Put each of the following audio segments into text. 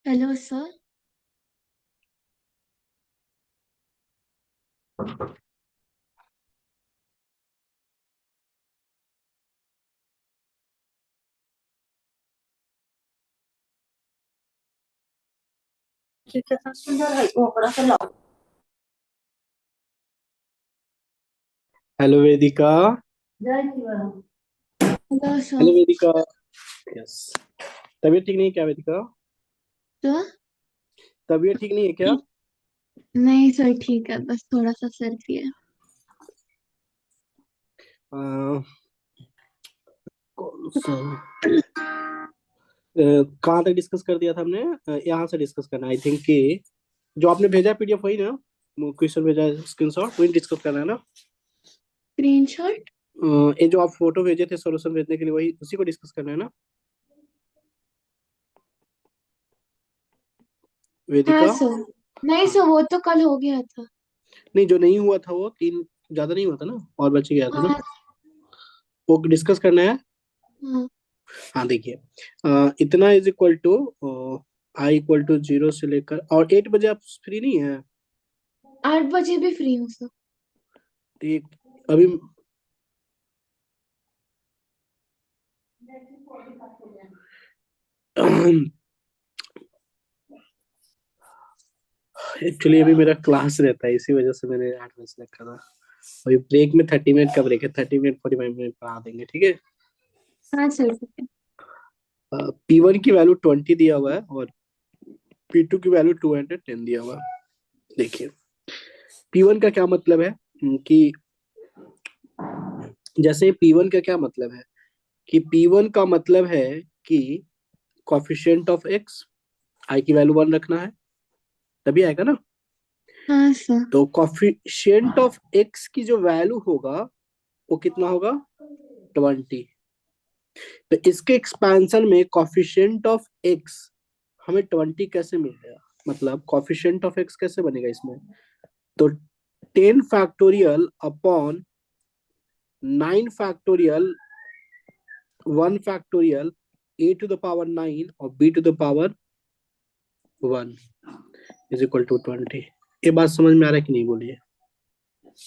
Hello sir. Hello Vedika. Hello hello sir. Vedika. Yes. तबीयत ठीक नहीं है क्या वेदिका? तो तबीयत ठीक नहीं है क्या? नहीं सर, ठीक है, बस थोड़ा सा सर्दी है। अह, कौन सा कहाँ तक डिस्कस कर दिया था हमने? यहाँ से डिस्कस करना आई थिंक कि जो आपने भेजा पीडीएफ वही ना? क्वेश्चन भेजा है स्क्रीनशॉट वही डिस्कस करना है ना? स्क्रीनशॉट। ये जो आप फोटो भेजे थे सॉल्यूशन भेजने के लिए वही उसी को डिस्कस करना है ना हाँ वेदिका? सर। नहीं हाँ। सर, वो तो कल हो गया था। नहीं, जो नहीं हुआ था वो तीन ज्यादा नहीं हुआ था ना, और बच गया था ना, हाँ। वो डिस्कस करना है। हाँ। हाँ देखिए, इतना is equal to I equal to 0 से लेकर, और 8 बजे आप फ्री नहीं है? 8 बजे भी फ्री हूँ सर। ठीक। अभी एक्चुअली अभी मेरा क्लास रहता है, इसी वजह से मैंने 8 बजे से रखा था। अभी ब्रेक में 30 मिनट का ब्रेक है, 30 मिनट 45 मिनट पढ़ा देंगे, ठीक है? हाँ सर, ठीक है। P1 की वैल्यू 20 दिया हुआ है और P2 की वैल्यू 210 दिया हुआ है। देखिए, P1 का क्या मतलब है कि जैसे P1 का क्या मतलब है कि P1 का मतलब है कि कॉफिशिएंट ऑफ एक्स, आई की वैल्यू 1 रखना है, तभी आएगा ना। हाँ सर। तो कॉफिशिएंट ऑफ एक्स की जो वैल्यू होगा वो कितना होगा? 20। तो इसके एक्सपेंशन में कॉफिशिएंट ऑफ एक्स हमें 20 कैसे मिलेगा? मतलब कॉफिशिएंट ऑफ एक्स कैसे बनेगा इसमें? तो 10 factorial upon 9 factorial, 1 factorial, a to the power 9 और b to the power 1 is equal to 20। ये बात समझ में आ रहा है कि नहीं, बोलिए?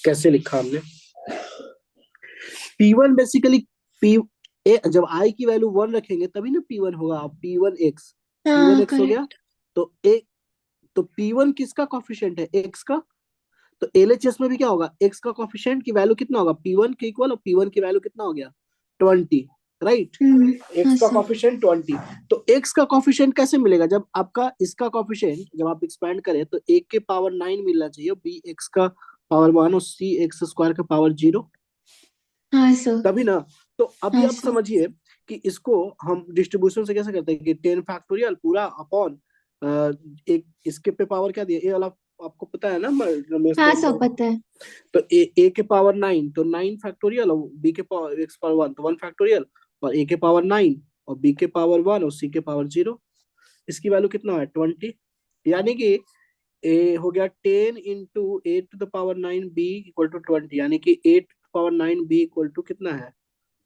कैसे लिखा हमने? P1 बेसिकली पी जब आई की वैल्यू 1 रखेंगे तभी ना P1 होगा। P1 x, P1 हाँ, x हो गया। करेक्ट। तो ए तो P1 किसका कॉफिशिएंट है? x का। तो एलएचएस में भी क्या होगा? x का कॉफिशिएंट की वैल्यू कितना होगा? P1 के इक्वल, और P1 की वैल्यू कितना हो गया? 20, राइट? हाँ x का सर। कॉफिशिएंट 20। तो x का कॉफिशिएंट कैसे मिलेगा? जब आपका इसका कॉफिशिएंट जब आप एक्सपेंड करें तो a के पावर 9 मिलना चाहिए, b x का पावर 1 और c x स्क्वायर का पावर 0, हाँ सर। तभी ना। तो अभी हाँ आप सर। समझिए कि इसको हम डिस्ट्रीब्यूशन से कैसे करते हैं कि 10 फैक्टोरियल पूरा अपॉन एक इसके पे पावर क्या दिया ये वाला, आपको पता है ना रमेश हाँ सर सर, को? पता है। तो ए के पावर 9 तो 9 फैक्टोरियल, और बी के पावर एक्स पावर 1 तो 1 फैक्टोरियल, और ए के पावर 9 और बी के पावर 1 और सी के पावर 0। इसकी वैल्यू कितना है? 20। यानी कि ए हो गया 10 × 8 to the power 9 b equal to 20, यानी कि 8 पावर 9 बी इक्वल टू कितना है?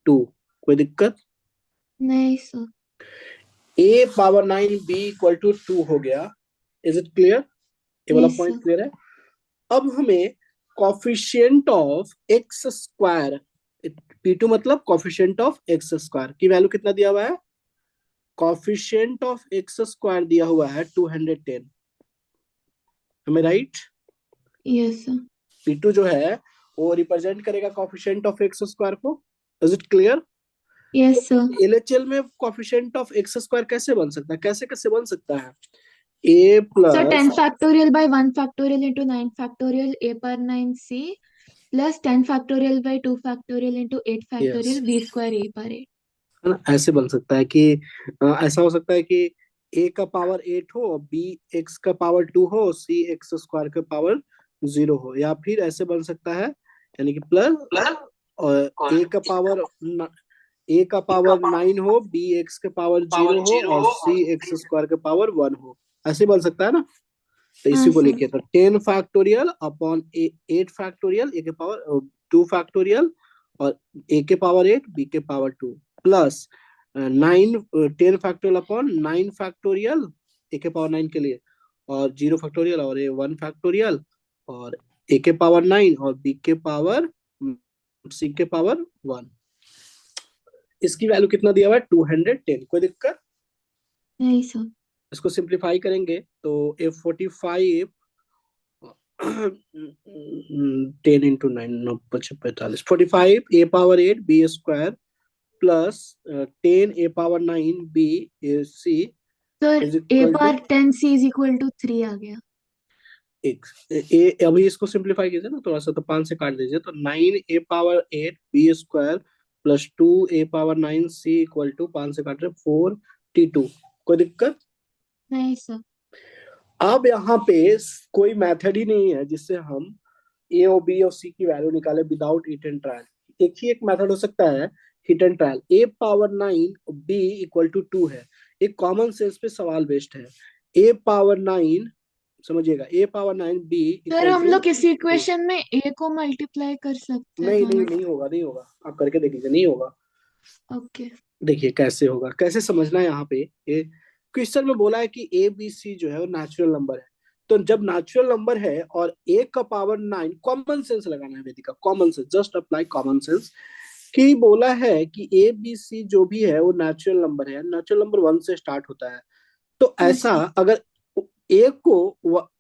2। कोई दिक्कत? नहीं sir. A power 9 b equal to 2 हो गया। Is it clear? ये वाला यस पॉइंट सर। क्लियर है? अब हमें coefficient of x square, P2 मतलब कॉफिशिएंट ऑफ एक्स स्क्वायर की वैल्यू कितना दिया हुआ है? कॉफिशिएंट ऑफ एक्स स्क्वायर दिया हुआ है 210, हमें राइट? Yes sir. P2 जो है वो रिप्रेजेंट करेगा कॉफिशिएंट ऑफ एक्स स्क्वायर को। Is it clear? तो यस सर। एलएचएल में कॉफिशिएंट ऑफ एक्स स्क्वायर कैसे बन सकता है? कैसे कैसे बन सकता है? Uh sir, plus 10 factorial by 1 factorial into 9 factorial A पर 9 c plus 10 factorial by 2 factorial into 8 factorial yes, B square A पर 8। है ना? ऐसे बन सकता है कि ऐसा हो सकता है कि ए का पावर 8 हो, बी एक्स का पावर 2 हो, सी एक्स स्क्वायर का पावर 0 हो, या फिर ऐसे बन सकता है यानी कि प्लस, और ए का पावर 9 हो, बी एक्स का पावर 0 हो और सी एक्स स्क्वायर का पावर 1 हो। ऐसे बन सकता है ना? तो हाँ इसी को सर। लिखिए, तो 10 फैक्टोरियल अपॉन 8 फैक्टोरियल, ए के पावर 2 फैक्टोरियल, और ए के पावर 8 बी के power 2 plus 9 10 factorial upon 9 factorial, 2 factorial, और ए के पावर 8 बी के power 2 plus 9 10 factorial upon 9 factorial B के power 2 plus 9 10 factorial upon 9 factorial, A के पावर 9 के लिए, और 0 फैक्टोरियल, और ए 1 फैक्टोरियल, और ए के पावर 9 और बी के पावर सी के पावर 1। इसकी वैल्यू कितना दिया हुआ है? 210। कोई दिक्कत? नहीं सर। इसको सिंप्लीफाई करेंगे तो F45 10 × 9 9 5 45 45 a⁻8 b² plus 10 a⁻9 b sir is a equal to power 10c = 3 आ गया। एक अभी इसको सिंप्लीफाई कीजिए ना थोड़ा सा, तो 5 से काट दीजिए, तो 9 a⁻8 b² plus 2 a⁻9 c = 5 से काट रहे 42। कोई दिक्कत? नहीं सर। अब यहाँ पे कोई मेथड ही नहीं है जिससे हम ए और बी और सी की वैल्यू निकाले विदाउट हिट एंड ट्रायल। एक ही एक मेथड हो सकता है, hit and trial. a⁻9 b = 2 है, एक कॉमन सेंस पे सवाल बेस्ड है। a⁻9, समझिएगा, a⁻9 b सर हम = लोग इस 2। इक्वेशन में ए को मल्टीप्लाई कर सकते हैं नहीं नहीं, दोनों। नहीं होगा, नहीं होगा, आप करके देख लीजिए, नहीं होगा। ओके। देखिए कैसे होगा, कैसे समझना है यहाँ पे। ये क्वेश्चन में बोला है कि ए बी सी जो है वो नेचुरल नंबर है। तो जब नेचुरल नंबर है और ए का पावर 9, कॉमन सेंस लगाना है Vedika, common sense, just apply common sense. कि बोला है कि ए बी सी जो भी है वो नेचुरल नंबर है, नेचुरल नंबर 1 से स्टार्ट होता है। तो हाँ ऐसा सर। अगर ए को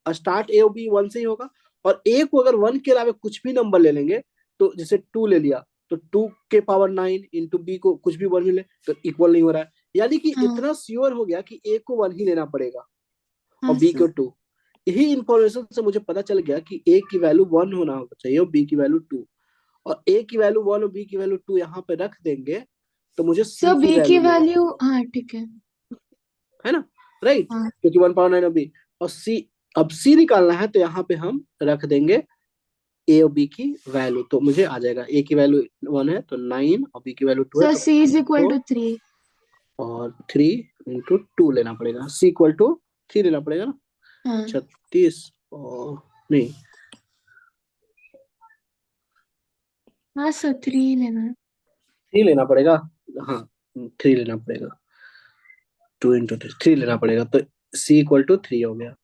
स्टार्ट ए और बी 1 से ही होगा, और ए को अगर 1 के अलावा कुछ भी नंबर ले लेंगे, तो जैसे 2 ले लिया, तो 2 के पावर 9 इंटू बी को कुछ भी 1 मिले तो इक्वल नहीं हो रहा है। यानी कि हाँ। इतना श्योर हो गया कि ए को 1 ही लेना पड़ेगा और हाँ बी सर। को 2। यही इंफॉर्मेशन से मुझे पता चल गया कि ए की वैल्यू 1 होना होगा चाहिए और बी की वैल्यू 2, और ए की वैल्यू 1 और बी की वैल्यू 2 यहाँ पे रख देंगे तो मुझे सी सर की बी की वैल्यू मिलेगा, वैल्यू, हाँ ठीक है। है ना? राइट, हाँ। क्योंकि 1 पावर 9 और बी, और सी, अब सी निकालना है तो यहाँ पे हम रख देंगे ए और बी की वैल्यू, तो मुझे आ जाएगा ए की वैल्यू 1 है तो 9 और बी की वैल्यू 2 है सर तो c = 4, 3। और 3 × 2 लेना पड़ेगा, C = 3 लेना पड़ेगा ना। हाँ। 36 और नहीं, हाँ सर 3 लेना है। 3 लेना पड़ेगा। हाँ, 3 लेना पड़ेगा, 2 × 3 लेना पड़ेगा, तो C = 3 हो गया।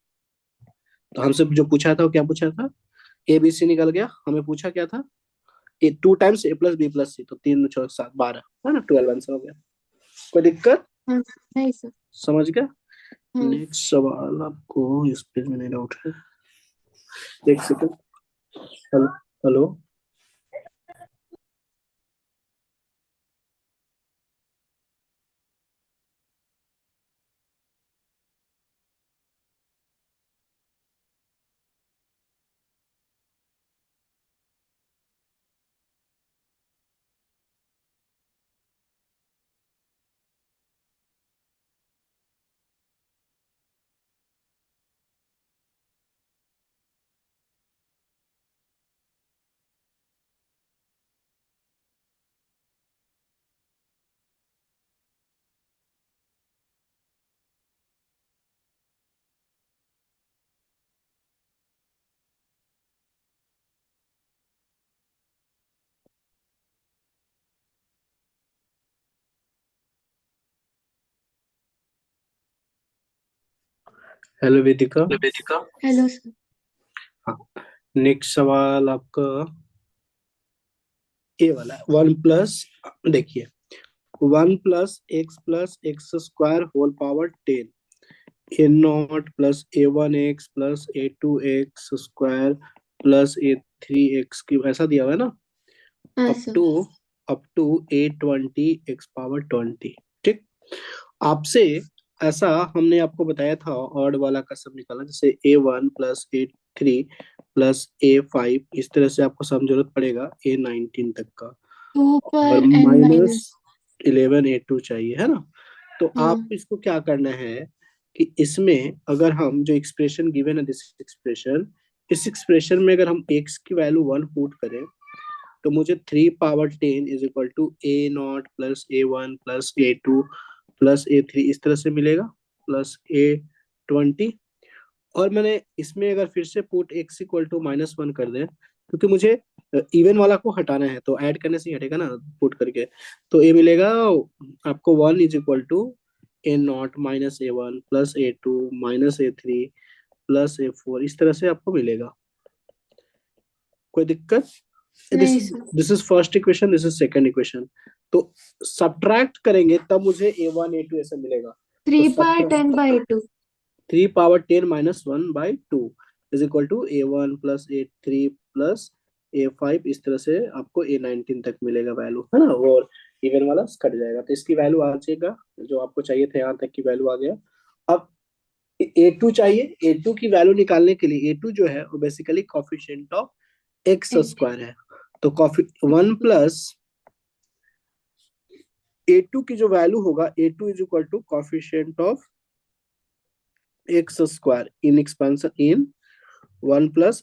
तो हमसे जो पूछा था वो क्या पूछा था? ए बी सी निकल गया, हमें पूछा क्या था? 2 टाइम्स A+B+C, तो 3 × 4 = 7 12, है ना, 12 आंसर हो गया। कोई दिक्कत? हाँ नहीं सर। समझ गया? हाँ। नेक्स्ट सवाल आपको इस पेज में नहीं डाउट है? एक second. Hello, hello, hello Vedika. Hello sir. हाँ, नेक्स्ट सवाल आपका ए वाला है। 1+, देखिए, 1+x+x² A0 + A1x + A2x² +A3x³ ऐसा दिया हुआ है ना, हाँ अप सर। To A20x⁻20। ठीक, आपसे ऐसा हमने आपको बताया था, ऑड वाला का सब निकालना, जैसे A1 + A3 + A5, इस तरह से आपको सम जरूरत पड़ेगा A19 तक का, 2 और पर n माइनस माइनस। 11 A2 चाहिए, है ना। तो आप हाँ। इसको क्या करना है कि इसमें अगर हम जो एक्सप्रेशन गिवन है, दिस एक्सप्रेशन, इस एक्सप्रेशन में अगर हम x की वैल्यू 1 पुट करें तो मुझे 3 × 10 = A0 + A1 + A2 + A3 इस तरह से मिलेगा, +A20। और मैंने इसमें अगर फिर से पुट x = -1 कर दें, क्योंकि मुझे इवन वाला को हटाना है तो ऐड करने से ही हटेगा ना पुट करके, तो ये मिलेगा आपको 1 = A naught minus A1 plus A2 minus A3 plus A4, इस तरह से आपको मिलेगा। कोई दिक्कत? दिस नहीं is sir. This is first equation, this is second equation. तो सब्ट्रैक्ट करेंगे तब मुझे A1 A2 ऐसे मिलेगा। तो 3/10/2। 3 power 10 minus 1/2 is equal to A1 plus A3 plus A5, इस तरह से आपको A19 तक मिलेगा वैल्यू, है ना। और इवन वाला कट जाएगा, तो इसकी वैल्यू आ जाएगा, जो आपको चाहिए था यहाँ तक की वैल्यू आ गया। अब A2 चाहिए। A2 की वैल्यू निकालने के लिए, A2 जो है वो basically coefficient of x square है। तो कॉफी 1 प्लस A2 की जो वैल्यू होगा, A2 is equal to coefficient of x square in expansion in 1 plus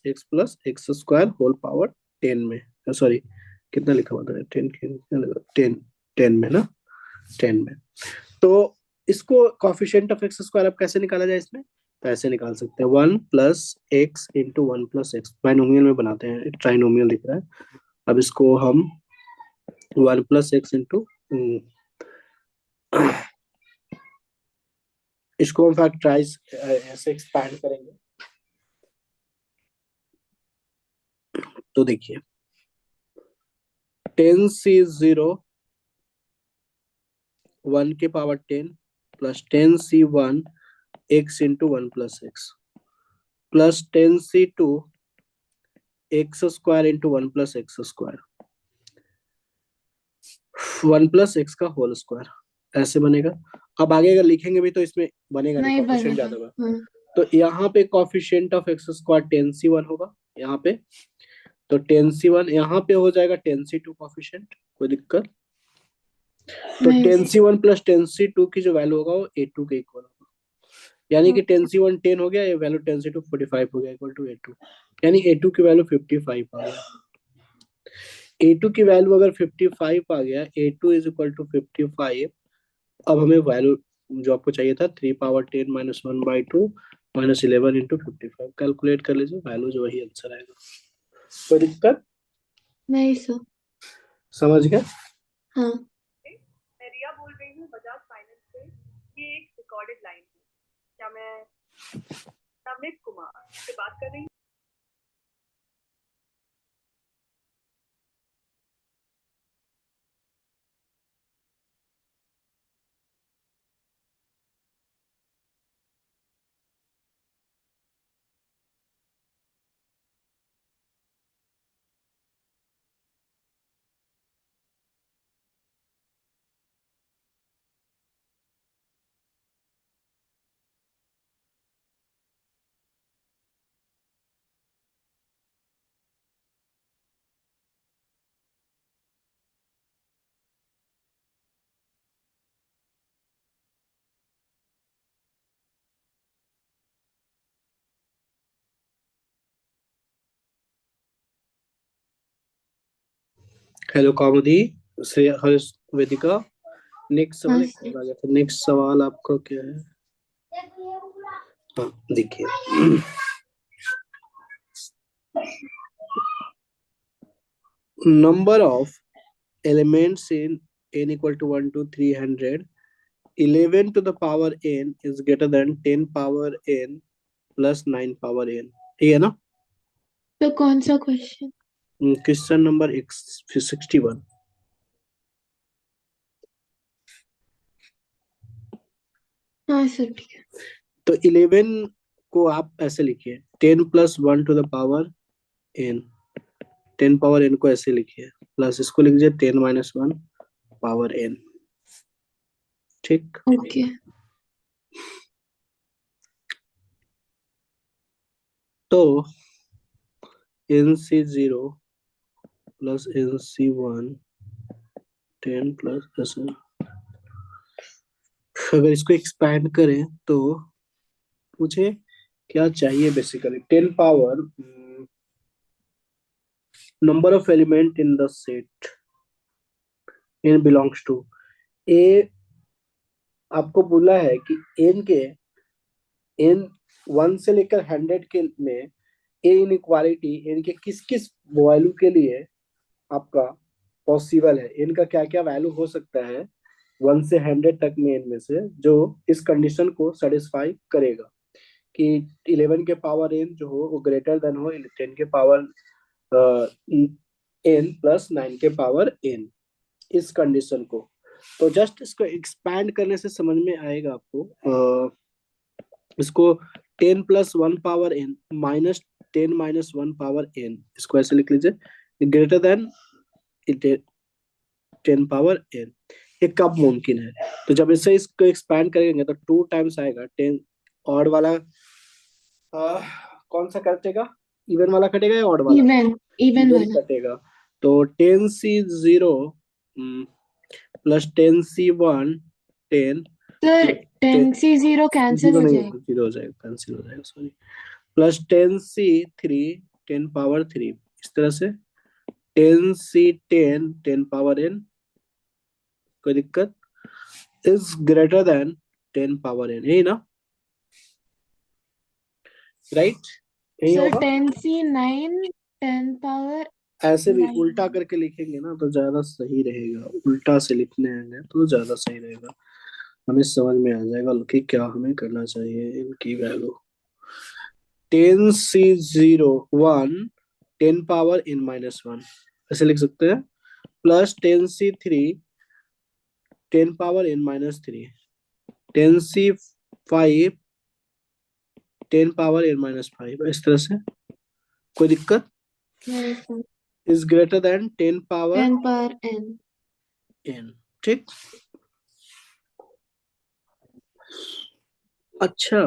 x square whole power 10 में, सॉरी कितना लिखा हुआ था, 10 10 में ना, 10 में। तो इसको कॉफिशिएंट ऑफ एक्स स्क्वायर अब कैसे निकाला जाए इसमें? तो ऐसे निकाल सकते हैं, 1 plus x into 1 plus x, binomial में बनाते हैं, ट्राइनोमियल दिख रहा है। अब इसको हम 1 प्लस एक्स इंटू, इसको हम फैक्टराइज ऐसे एक्सपैंड करेंगे। तो देखिए 10C0 1 के power 10 plus 10C1 x into 1 plus x plus 10C2 x square into 1 plus x square 1 plus x का होल स्क्वायर, ऐसे बनेगा। अब आगे अगर लिखेंगे भी तो इसमें बनेगा नहीं, नहीं कॉफिशिएंट बनेगा। ज्यादा होगा। हाँ। तो यहाँ पे coefficient of x square 10C1 होगा यहाँ पे, तो 10C1 यहाँ पे हो जाएगा 10C2 कॉफिशिएंट, कोई दिक्कत? तो नहीं टेन सर। सी वन प्लस 10C2 की जो वैल्यू होगा वो A2 के इक्वल होगा, यानी कि ओके। 10C1 10 हो गया, ये वैल्यू 10C2 45 हो गया, इक्वल टू A2, यानी A2 की वैल्यू 55 आ गया। A2 की वैल्यू अगर 55 आ गया, A2 इज इक्वल टू 55, अब हमें वैल्यू जो आपको चाहिए था 3 power 10 minus 1/2 minus 11 into 55 calculate कर लीजिए, वैल्यू जो वही आंसर आएगा। कोई दिक्कत? नहीं सर। समझ गए? हाँ। मैं रिया बोल रही हूँ बजाज फाइनेंस से। ये एक रिकॉर्डेड लाइन है। क्या मैं नमित कुमार से बात कर रही हूँ? हेलो कौमुदी, श्रेया, हर्ष, वेदिका। नेक्स्ट हाँ सवाल एक सर। और आ गया था, नेक्स्ट सवाल आपका क्या है? हाँ देखिए, number of elements in n equal to 1 to 300, 11 to the power n is greater than 10 power n plus 9 power n, ठीक है ना? तो कौन सा क्वेश्चन? Question number 61। हाँ सर ठीक है। तो 11 को आप ऐसे लिखिए, 10 + 1 to the power n, 10 power n को ऐसे लिखिए, प्लस इसको लिख दीजिए 10 - 1 पावर n, ठीक। ओके। तो NC0 प्लस NC1 10 प्लस ऐसे, अगर इसको एक्सपैंड करें तो मुझे क्या चाहिए, basically 10 power number of element in the set n belongs to A. आपको बोला है कि n के n 1 से लेकर 100 के में ए इनइक्वालिटी n के किस किस वैल्यू के लिए आपका पॉसिबल है, n का क्या क्या वैल्यू हो सकता है 1 से 100 तक में इनमें से जो इस कंडीशन को सेटिस्फाई करेगा कि 11 के पावर n जो हो वो ग्रेटर देन हो 10 के पावर n प्लस 9 के पावर n, इस कंडीशन को। तो जस्ट इसको एक्सपैंड करने से समझ में आएगा आपको। इसको 10 plus 1 power n minus 10 minus 1 power n, इसको ऐसे लिख लीजिए, ग्रेटर देन 10 पावर n। ये कब मुमकिन है? तो जब इससे इसको एक्सपैंड करेंगे तो 2 टाइम्स आएगा 10, ऑड वाला कौन सा कटेगा, इवन वाला कटेगा या ऑड वाला? इवन इवन इवन वाला। कटेगा। तो 10c0 प्लस 10c1 10 सर 10 से 0 कैंसिल जीरो हो नहीं जाएगा। होगा, जीरो हो जाएगा, कैंसिल हो जाएगा, सॉरी। प्लस 10c3 10 पावर 3, इस तरह से 10c10 10 पावर n, कोई दिक्कत? Is greater than 10 power n, यही ना, राइट? यही सर होगा। 10 से 9 10 पावर ऐसे भी 9। उल्टा करके लिखेंगे ना तो ज्यादा सही रहेगा, उल्टा से लिखने आएंगे तो ज्यादा सही रहेगा, हमें समझ में आ जाएगा कि क्या हमें करना चाहिए। इनकी value 10c01 10 power n minus 1, ऐसे लिख सकते हैं, plus 10c3 10 power n minus 3, 10c5 10 power n minus 5, इस तरह से। कोई दिक्कत? नहीं sir. Is greater than 10 power 10 power n। n, ठीक। अच्छा,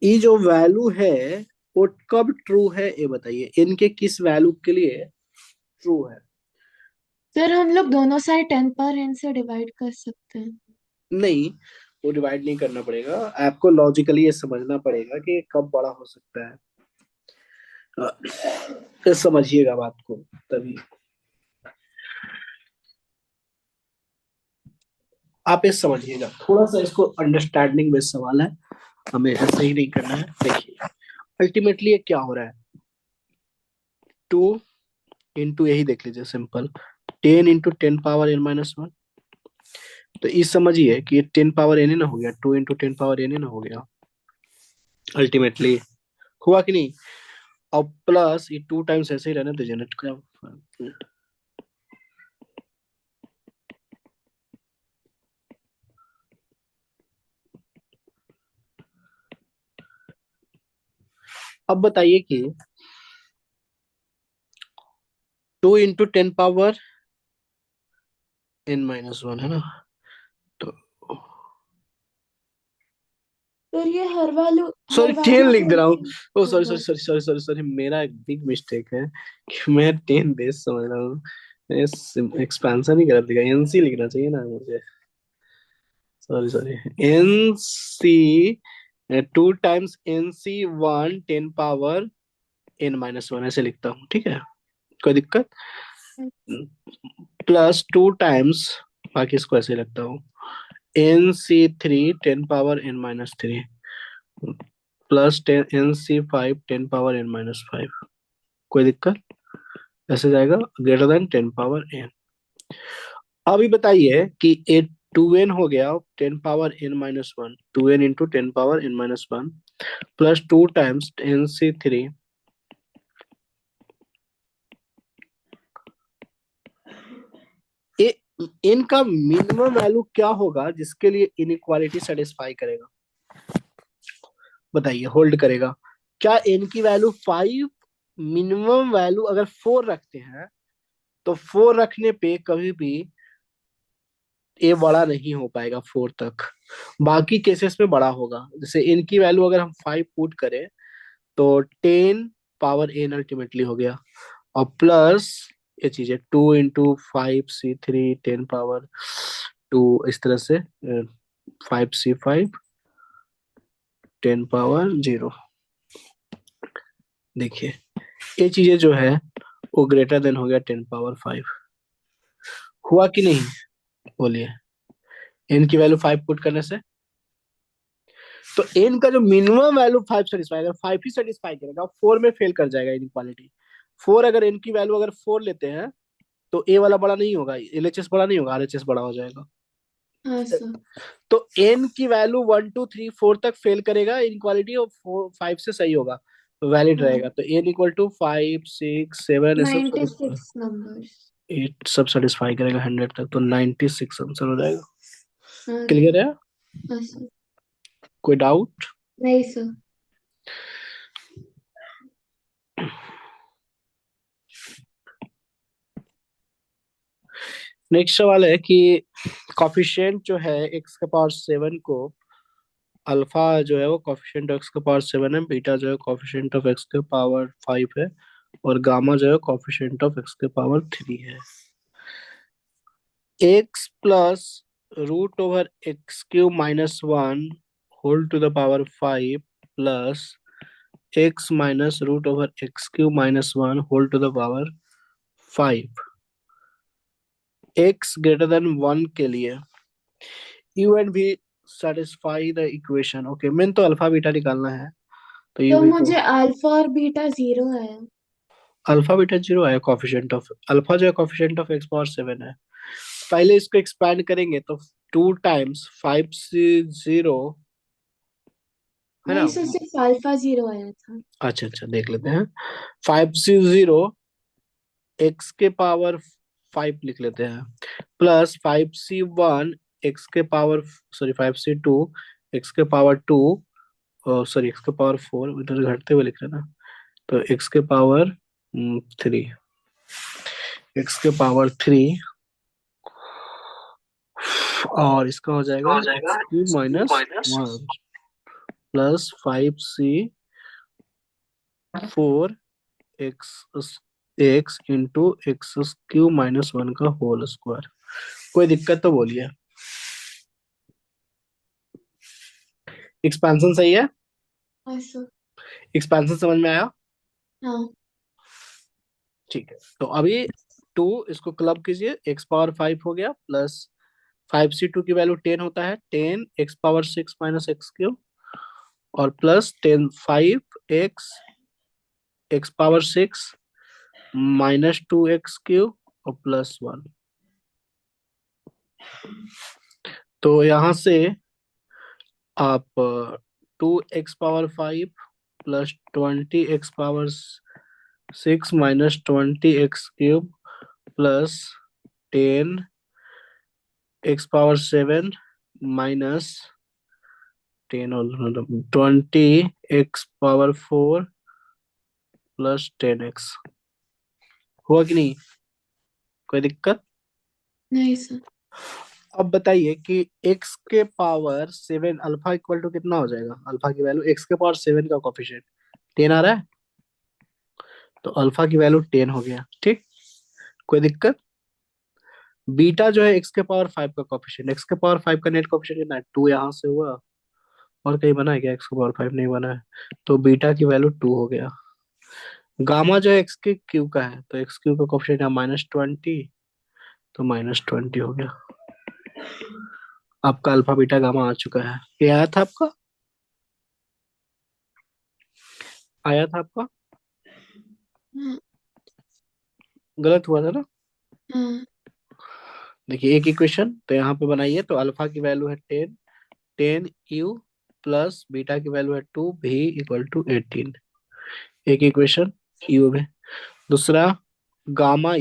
ये जो वैल्यू है वो कब ट्रू है ये बताइए, इनके किस वैल्यू के लिए ट्रू है? सर हम लोग दोनों साइड 10 पावर n से डिवाइड कर सकते हैं। नहीं, वो डिवाइड नहीं करना पड़ेगा, आपको लॉजिकली ये समझना पड़ेगा कि ये कब बड़ा हो सकता है। तो समझिएगा बात को तभी। आप ये समझिएगा, थोड़ा सा इसको अंडरस्टैंडिंग बेस्ड सवाल है, हमें ऐसे ही नहीं करना है। देखिए अल्टीमेटली ये क्या हो रहा है, 2 इंटू, यही देख लीजिए simple, 10 into 10 power n minus 1। तो ये समझिए कि ये 10 पावर n ना हो गया, 2 इंटू 10 पावर n ना हो गया, अल्टीमेटली हुआ कि नहीं? और प्लस ये 2 टाइम्स ऐसे ही रहने तो जनरेट का। अब बताइए कि 2 इंटू 10 पावर n माइनस 1 है ना, तो सर ये हर वैल्यू सॉरी हर 10 वैल्यू लिख दे रहा हूँ। ओ सॉरी होगा। Sorry sorry sorry sorry sorry, मेरा एक बिग मिस्टेक है कि मैं 10 बेस समझ रहा हूँ, एक्सपेंशन ही गलत लिखा, एनसी लिखना चाहिए ना मुझे, sorry sorry. N c 2 times n c 1 10 power n minus 1, ऐसे लिखता हूँ, ठीक है, कोई दिक्कत? प्लस 2 टाइम्स, बाकी इसको ऐसे लगता हूँ, n c 3 10 power n minus 3, plus 10 n c 5 10 power n minus 5, कोई दिक्कत? ऐसे जाएगा, ग्रेटर देन 10 पावर n। अभी बताइए कि ए 2n हो गया 10 power n minus 1, 2n into 10 power n minus 1, plus 2 times n c 3 n का मिनिमम वैल्यू क्या होगा जिसके लिए इनइक्वालिटी सेटिस्फाई करेगा? बताइए, होल्ड करेगा क्या? n की वैल्यू 5, मिनिमम वैल्यू अगर 4 रखते हैं तो 4 रखने पे कभी भी ये बड़ा नहीं हो पाएगा 4 तक, बाकी केसेस में बड़ा होगा। जैसे n की वैल्यू अगर हम 5 पुट करें तो 10 पावर n अल्टीमेटली हो गया, और प्लस ये चीजें 2 इंटू 5c3 10 पावर 2, इस तरह से 5c5 10 पावर 0। देखिए ये चीजें जो है वो ग्रेटर देन हो गया 10 पावर 5, हुआ कि नहीं? बोलिए, n की वैल्यू 5 पुट करने से तो n का जो मिनिमम वैल्यू 5 सेटिस्फाई, अगर 5 ही सेटिस्फाई करेगा 4 में फेल कर जाएगा इनइक्वालिटी। 4 अगर n की वैल्यू अगर 4 लेते हैं तो ए वाला बड़ा नहीं होगा, एलएचएस बड़ा नहीं होगा, आरएचएस बड़ा हो जाएगा। हाँ सर। तो एन की वैल्यू 1 2 3 4 तक फेल करेगा इनक्वालिटी, और 5 से सही होगा, वैलिड हाँ, रहेगा। तो एन इक्वल टू 5 6 7 ये सब 96 नंबर्स। 8 सब सेटिस्फाई करेगा 100 तक, तो 96 आंसर हो जाएगा। हाँ क्लियर है? हाँ सर। कोई डाउट? नहीं सर। नेक्स्ट सवाल है कि कॉफिशिएंट जो है एक्स के पावर 7 को, अल्फा जो है वो कॉफिशिएंट एक्स के पावर 7 है, बीटा जो है कॉफिशिएंट ऑफ एक्स के पावर 5 है, और गामा जो है कॉफिशिएंट ऑफ एक्स के पावर 3 है। X plus root over x cube minus 1 whole to the power 5 plus x minus root over x cube minus 1 whole to the power 5 x greater than 1 के लिए u and भी satisfy the equation. Okay, main तो alpha beta निकालना है, तो you तो भी को मुझे अल्फा और बीटा 0 है। अल्फा बीटा 0 है, कॉफिशिएंट ऑफ अल्फा जो है कॉफिशिएंट ऑफ एक्स पावर 7 है। पहले इसको एक्सपैंड करेंगे तो 2 टाइम्स 5 से 0 है ना। नहीं सर, सिर्फ अल्फा 0 आया था। अच्छा अच्छा, देख लेते हैं। 5 से 0 एक्स के पावर 5 लिख लेते हैं, प्लस 5c1 एक्स के पावर, सॉरी 5c2 एक्स के पावर 2, सॉरी एक्स के पावर 4, इधर घटते हुए लिख रहे हैं ना, तो एक्स के पावर 3, एक्स के पावर 3, और इसका हो जाएगा x cube minus 1 plus 5c4 x x into x cube minus 1 का होल स्क्वायर। कोई दिक्कत तो बोलिए। एक्सपेंशन सही है? हाँ सर। एक्सपेंशन समझ में आया? हाँ। ठीक है, तो अभी 2 इसको क्लब कीजिए, एक्स पावर 5 हो गया, प्लस 5c2 की वैल्यू 10 होता है, 10 x power 6 minus x cube, और plus 10 5 x x power 6 minus 2 x cube और प्लस 1। तो यहाँ से आप 2x power 5 plus 20x power 6 minus 20x cube plus 10x power 7 minus 10 और 20x पावर 4 प्लस 10x। हुआ कि नहीं? कोई दिक्कत? नहीं सर। अब बताइए कि x के पावर 7 अल्फा इक्वल टू कितना हो जाएगा, अल्फा की वैल्यू x के पावर 7 का कोफिशिएंट 10 आ रहा है, तो अल्फा की वैल्यू 10 हो गया। ठीक, कोई दिक्कत? बीटा जो है एक्स के पावर 5 का कोफिशिएंट, एक्स के पावर 5 का नेट कोफिशिएंट कितना है, 2 यहाँ से हुआ, और कहीं बना है क्या एक्स के पावर 5? नहीं बना है, तो बीटा की वैल्यू 2 हो गया। गामा जो है एक्स के क्यूब का है, तो एक्स क्यूब का कोफिशिएंट है -20, तो -20 हो गया। आपका अल्फा बीटा गामा आ चुका है। ये आया था आपका? आया था आपका? हाँ। गलत हुआ था ना? हाँ। देखिए एक इक्वेशन तो यहाँ पे बनाइए, तो अल्फा की वैल्यू है 10, 10u प्लस बीटा की वैल्यू है 2, भी इक्वल टू 18। एक इक्वेशन यू में। दूसरा गामा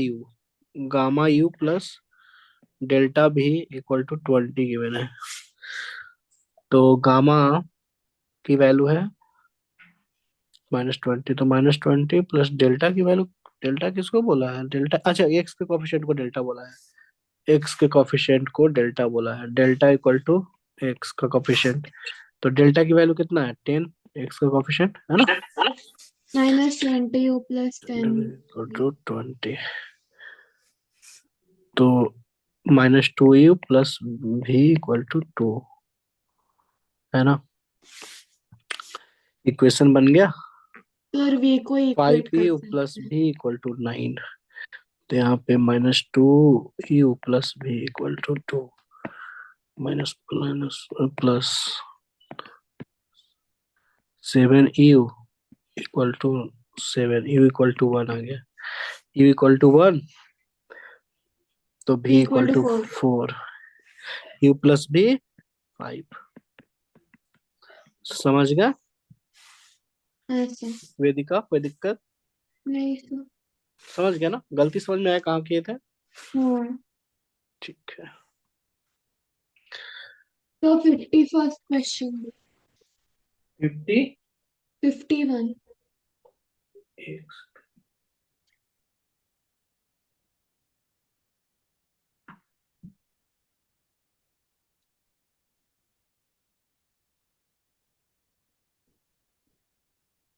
यू प्लस डेल्टा भी इक्वल टू 20 गिवन है, तो गामा की वैल्यू है -20, तो -20 प्लस डेल्टा की वैल्यू, डेल्टा किसको बोला है, डेल्टा, अच्छा एक्स के कोफिशिएंट को डेल्टा बोला है, एक्स के कोफिशिएंट को डेल्टा बोला है, डेल्टा इक्वल टू एक्स का कोफिशिएंट, तो डेल्टा की वैल्यू कितना है 10, एक्स का कोफिशिएंट है ना, -20 प्लस 10। इक्वल टू 20, तो -2u प्लस भी इक्वल टू 2, है ना। इक्वेशन बन गया। सर v को इक्वेट कर 5u प्लस सकते हैं। भी इक्वल टू 9, तो यहाँ पे -2u प्लस भी equal to 2, minus minus plus 7u equal to 7, u equal to 1 आ गया, u इक्वल टू 1, तो b v equal equal to to 4. 4, u plus b 5। समझ गया हाँ सर. वेदिका? कोई दिक्कत? नहीं सर. समझ गया ना? गलती समझ में आया कहाँ किए थे? हाँ. ठीक है। तो 51st क्वेश्चन. 50 51. एक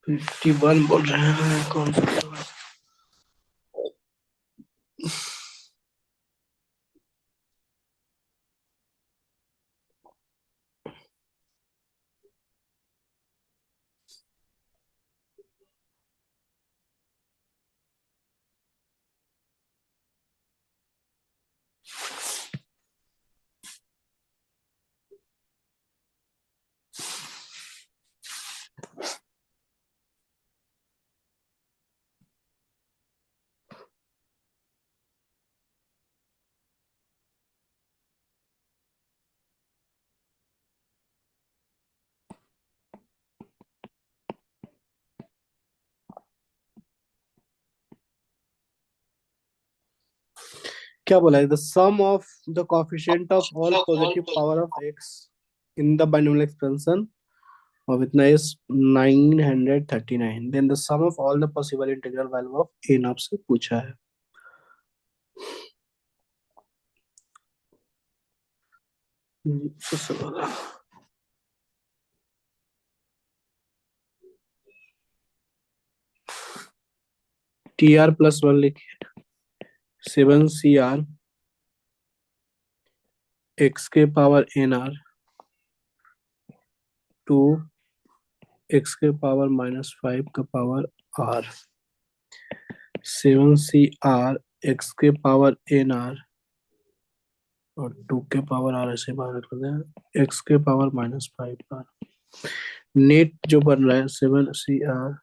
51 बोल रहे हैं, कौन सा सवाल? क्या बोला है? The sum of the coefficient of all positive power of x in the binomial expansion of इतना is 939, then the sum of all the possible integral value of n आपसे पूछा है। सबसे पहला टी आर प्लस 1 लिखिए, 7 CR x के power n r two x के power -5 का पावर आर, 7 CR एक्स के पावर एन आर और 2 के पावर आर ऐसे बाहर कर दें, एक्स के पावर -5 आर। नेट जो बन रहा है 7 CR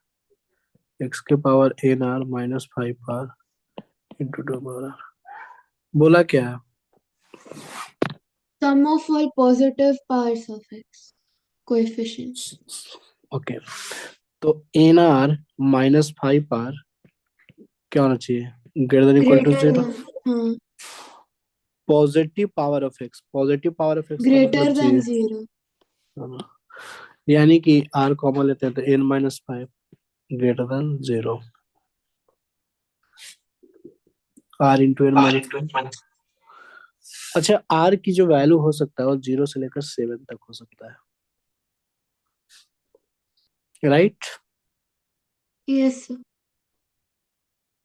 एक्स के power n r -5 r into 2 power r. बोला क्या है? Sum of all positive powers of x. Coefficients. Okay, तो एन आर -5 आर क्या होना चाहिए? Greater than equal to Greater 0। than. हाँ. Positive power of x, positive power of x का Greater मतलब than चाहिए, 0. हाँ। यानी कि आर कॉमन लेते हैं तो n -5 greater than 0, r into n -5। अच्छा, आर की जो वैल्यू हो सकता है वो 0 से लेकर 7 तक हो सकता है, राइट? Yes sir.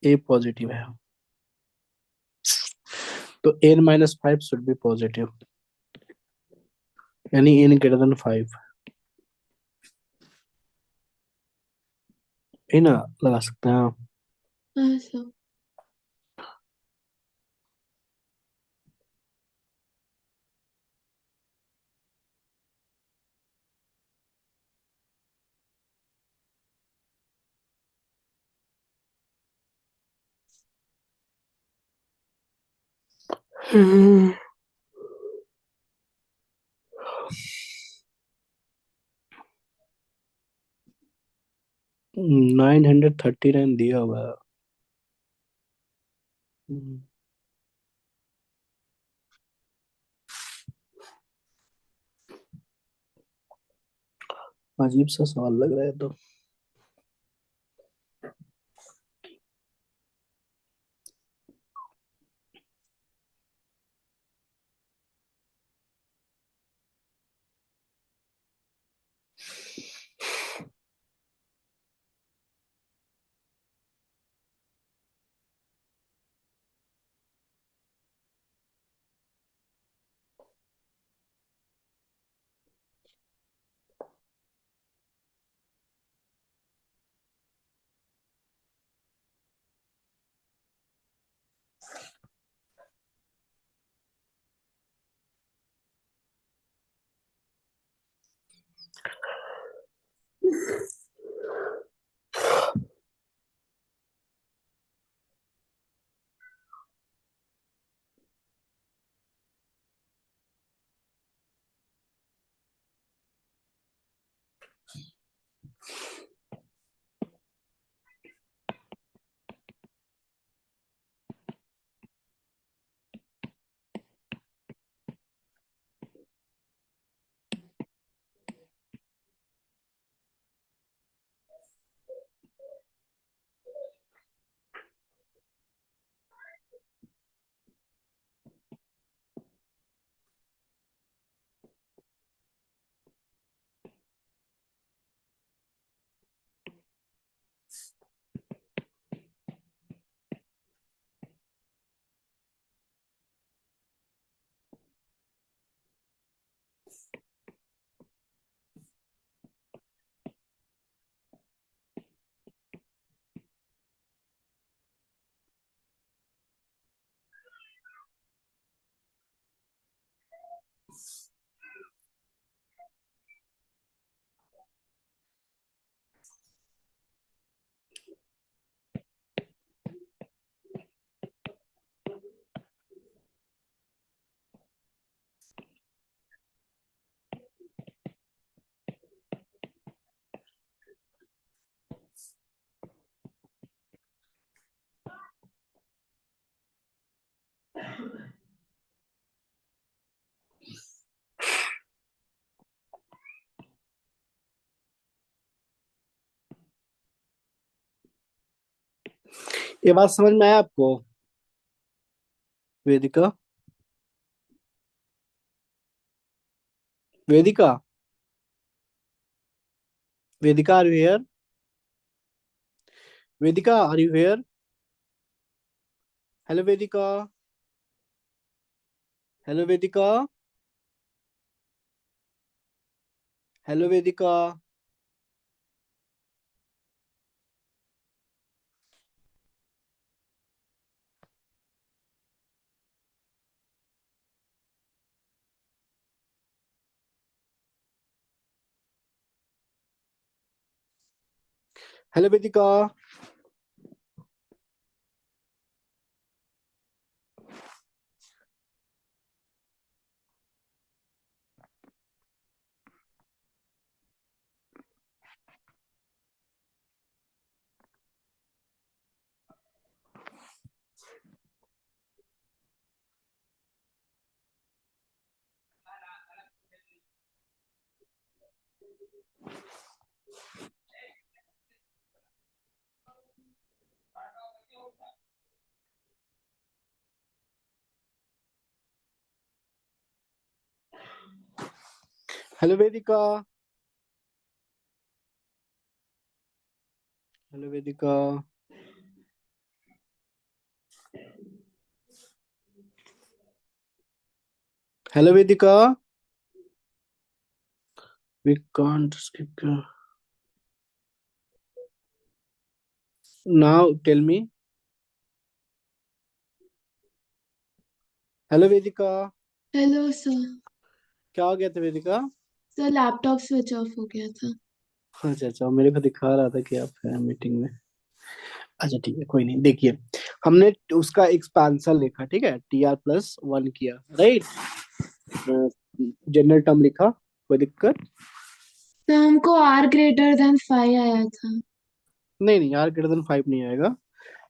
ए पॉजिटिव है तो एन -5 शुड बी पॉजिटिव, यानी एन ग्रेटर देन 5 है ना, लगा सकते हैं आप। हाँ सर. हम्म, 939 दिया हुआ है। हम्म, अजीब सा सवाल लग रहा है तो। ये बात समझ में आया आपको Vedika? Vedika, Vedika are you here? Vedika are you here? Hello Vedika, hello Vedika, hello Vedika. Hello Vedika. Hello Vedika, hello Vedika. Hello Vedika. We can't skip. Now tell me. Hello Vedika. Hello sir. क्या हो गया था Vedika? Sir laptop switch off हो गया था। अच्छा अच्छा, मेरे को दिखा रहा था कि आप हैं मीटिंग में। अच्छा ठीक है, कोई नहीं। देखिए, हमने उसका एक्सपांशन लिखा, ठीक है, TR+1 किया, राइट। जनरल टर्म लिखा, कोई दिक्कत? तो हमको R greater than 5 आया था। नहीं नहीं, R greater than 5 नहीं आएगा।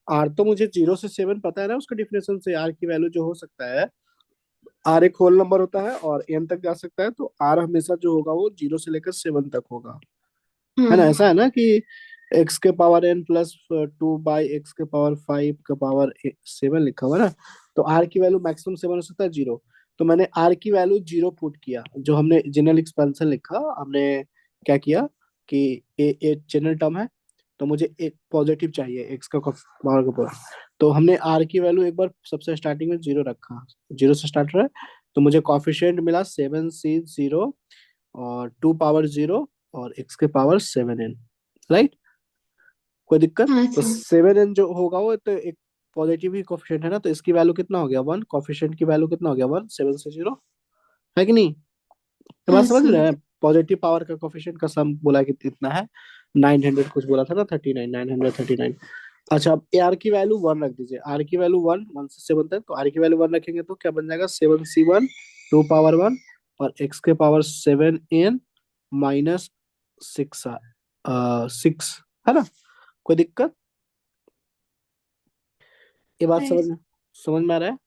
R तो मुझे 0 से 7 पता है ना, उसका डिफिनेशन से R की वैल्यू जो हो सकता है, R एक होल नंबर होता है और n तक जा सकता है, तो R हमेशा जो होगा वो 0 से लेकर 7 तक होगा। है ना, हाँ। ऐसा है ना कि x⁻n+2/x⁻5 लिखा हुआ है ना। तो R की वैल्यू मैक्सिमम 7 हो सकता है, 0। तो मैंने R की वैल्यू 0 पुट किया, जो हमने जनरल एक्सपेंशन लिखा हमने। क्या किया कि ए जनरल टर्म है, तो मुझे एक पॉजिटिव चाहिए x का पावर का पूरा। तो हमने R की वैल्यू एक बार सबसे स्टार्टिंग में 0 रखा, 0 से स्टार्ट रहा है। तो मुझे कॉफिशिएंट मिला 7C0 और 2 पावर 0 और x⁻7n, राइट। कोई दिक्कत? हाँ तो सर। 7n जो होगा वो तो एक पॉजिटिव ही कोफिशिएंट है ना, तो इसकी वैल्यू कितना हो गया, 1। कोफिशिएंट की वैल्यू कितना हो गया, 1, 7 से 0, है कि नहीं? ये बात हाँ समझ सर। रहे हैं? पॉजिटिव पावर का कोफिशिएंट का सम बोला कि इतना है, 900 कुछ बोला था ना, 39, 939। अच्छा, अब आर की वैल्यू 1 रख दीजिए। आर की वैल्यू 1, 1 से 7 तक, तो आर की वैल्यू 1 रखेंगे तो क्या बन जाएगा, 7C1 2 पावर 1 और x⁻7n माइनस 6 है ना। कोई दिक्कत? ये बात नहीं। समझ में आ रहा है?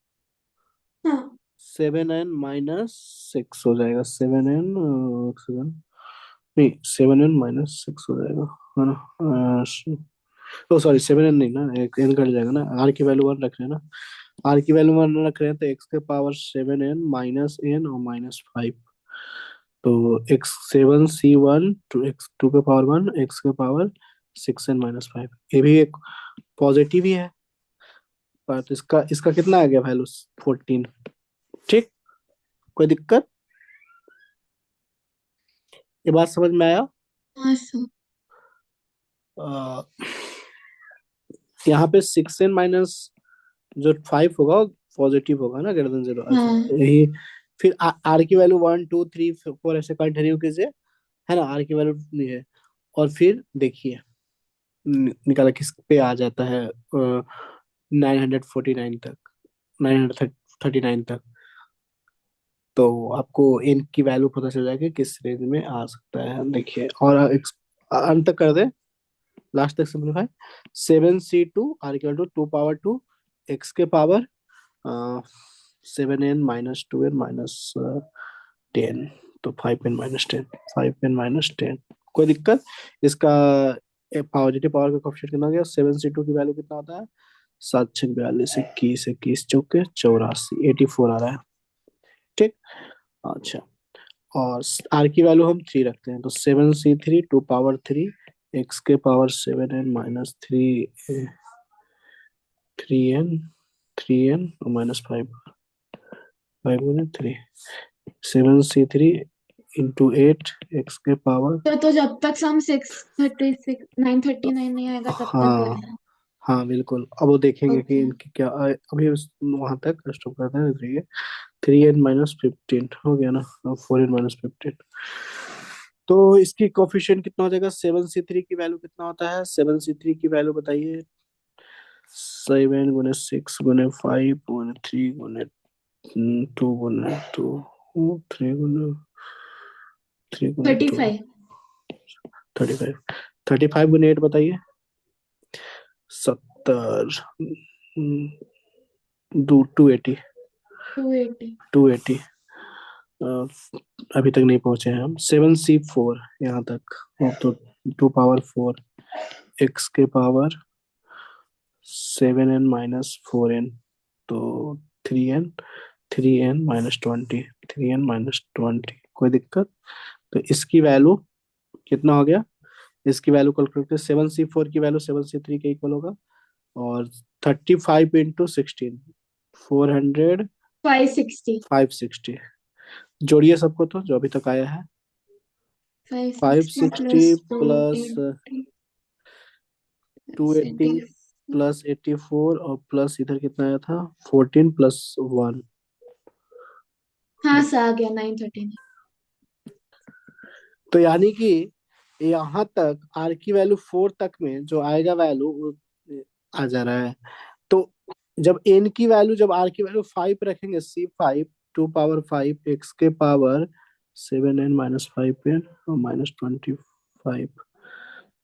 हाँ। 7n-6 हो जाएगा, 7n 7 नहीं, 7n-6 हो जाएगा, है ना। ओ सॉरी, 7n नहीं ना, एक n कट जाएगा ना। आर की वैल्यू 1 रख रहे हैं ना, आर की वैल्यू 1 रख रहे हैं, तो x⁻7n माइनस n और -5। तो x7C1 टू x2 के पावर 1 x⁻6n-5, ये भी एक पॉजिटिव ही है। पर तो इसका इसका कितना आ गया वैल्यू, 14। ठीक, कोई दिक्कत? ये बात समझ में आया? हाँ सर। अ, यहाँ पे 6n-5 होगा, पॉजिटिव होगा ना, greater than 0। अच्छा, हाँ। यही। फिर आर की वैल्यू 1 2 3 4 ऐसे कंटिन्यू कीजिए, है ना। आर की वैल्यू नहीं है, और फिर देखिए निकाला किस पे आ जाता है, 949 तक, 939 तक। तो आपको एन की वैल्यू पता चल जाएगी किस रेंज में आ सकता है। देखिए, और अंत तक कर दे, लास्ट तक सिंप्लीफाई। 7C2 x⁻2 7n-2n-10, तो 5n-10, 5n-10। कोई दिक्कत? इसका पॉजिटिव पावर का कोएफिशिएंट कितना हो गया, 7C2 की वैल्यू कितना होता है, सात छः 42, 21, 21 चौके 84, 84 आ रहा है। ठीक। अच्छा, और आर की वैल्यू हम 3 रखते हैं, तो 7c3 टू पावर 3 एक्स के power 7n minus 3n 3n और माइनस 5 5 गुने 3 7c3 इंटू 8 एक्स के पावर। तो जब तक सम 636 939 नहीं आएगा तब तक हाँ बोलना। हाँ बिल्कुल, अब वो देखेंगे कि ओके। इनकी क्या अभी वहां तक स्टॉप करते हैं। देखिए 3n-15 हो गया ना, 4n-15। तो इसकी कोफिशिएंट कितना हो जाएगा, 7c3 की वैल्यू कितना होता है, 7c3 की वैल्यू बताइए। 7 गुने 6 गुने 5 गुने 3 गुने 2 गुने 2 3 गुने 3 गुने 2 35। 35। 35 गुने 8 बताइए। 70 280। 280। 280। अभी तक नहीं पहुंचे हैं हम। 7c4 यहाँ तक हो तो 2 पावर 4 एक्स के पावर 7n-4n, तो 3n -20 कोई दिक्कत। तो इसकी वैल्यू कितना हो गया, इसकी वैल्यू कैलकुलेट करते, 7c4 की वैल्यू 7c3 के इक्वल होगा, और 35 इंटू 16 400 560। 560। जोड़िए सबको तो जो अभी तक आया है। 560 560 प्लस प्लस 280 280 प्लस 84 और प्लस इधर कितना आया था, 14 प्लस 1। हाँ सर आ गया 939। तो यानी कि यहाँ तक आर की वैल्यू 4 तक में जो आएगा वैल्यू वो आ जा रहा है। तो जब एन की वैल्यू, जब आर की वैल्यू 5 रखेंगे, C5 2 पावर 5 एक्स के पावर 7n-5n और -25,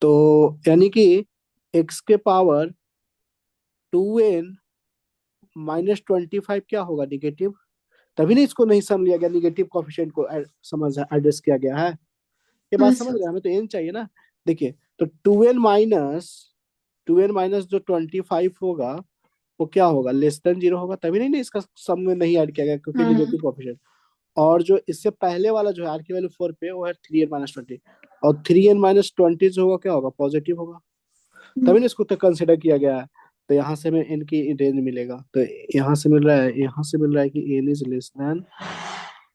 तो यानी कि एक्स के पावर 2n-25 क्या होगा, निगेटिव। तभी ना इसको नहीं समझ लिया गया, निगेटिव कोफिशिएंट को समझ एडजस्ट किया गया है। ये बात हाँ समझ सर। रहे हैं, हमें तो एन चाहिए ना। देखिए, तो 2n माइनस जो 25 होगा वो क्या होगा, लेस देन 0 होगा, तभी नहीं ना इसका सम में नहीं ऐड किया गया, क्योंकि हाँ निगेटिव कोफिशिएंट। और जो इससे पहले वाला जो है आर की वैल्यू 4 पे, वो है 3n-20, और 3n-20 जो होगा क्या होगा, पॉजिटिव होगा, तभी ना इसको तो कंसिडर किया गया है। तो यहाँ से हमें एन की रेंज मिलेगा, तो यहाँ से मिल रहा है, यहाँ से मिल रहा है कि n is less than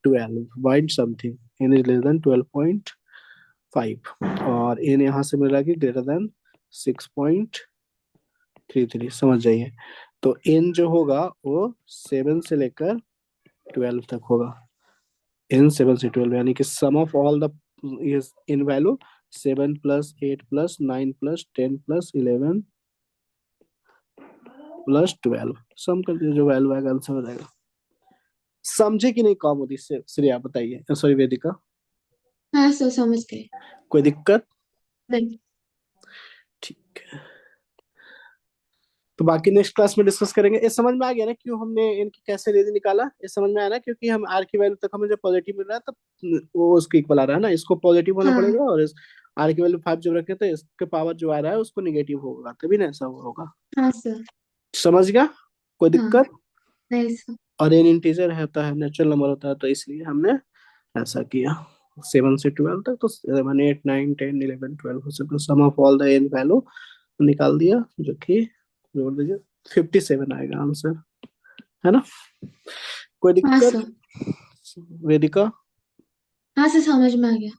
12 point something, n is less than 12.5, और एन यहाँ से मिल रहा है कि ग्रेटर देन 6.33, समझ जाइए। तो एन जो होगा वो 7 से लेकर 12 तक होगा, एन 7 से 12, यानी कि sum of all the n value 7 plus 8 plus 9 plus 10 plus 11 plus 12, sum कर दीजिए, जो वैल्यू आएगा आंसर हो जाएगा। समझे कि नहीं काम होती इससे, श्रेया बताइए, सॉरी वेदिका, हाँ सर समझ गए। कोई दिक्कत। नहीं। ठीक है, तो बाकी नेक्स्ट क्लास में डिस्कस करेंगे। ये समझ में आ गया ना क्यों हमने इनकी कैसे रेंज निकाला, ये समझ में आया ना, क्योंकि हम आर की वैल्यू तक हमें जब पॉजिटिव मिल रहा है तब वो उसके इक्वल आ रहा है ना, इसको पॉजिटिव होना हाँ पड़ेगा, और इस आर की वैल्यू 5 जब रखे तो इसके पावर जो आ रहा है उसको निगेटिव होगा, तभी ना ऐसा होगा। हाँ सर। समझ गया, कोई हाँ। दिक्कत। नहीं सर। और एन इंटीजर होता है, नेचुरल नंबर होता है, तो इसलिए हमने ऐसा किया। 7 से 12 तक, तो 7 8 9 10 11 12 हो सकता है, sum of all the n value निकाल दिया, जो कि जोड़ दीजिए 57 आएगा आंसर, है ना। कोई हाँ दिक्कत सर। वेदिका। हाँ सर समझ में आ गया।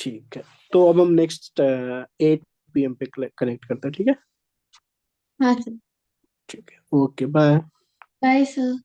ठीक है, तो अब हम नेक्स्ट 8 PM पे कनेक्ट करते हैं, ठीक है। हाँ सर। ठीक है, ओके बाय। Bye sir.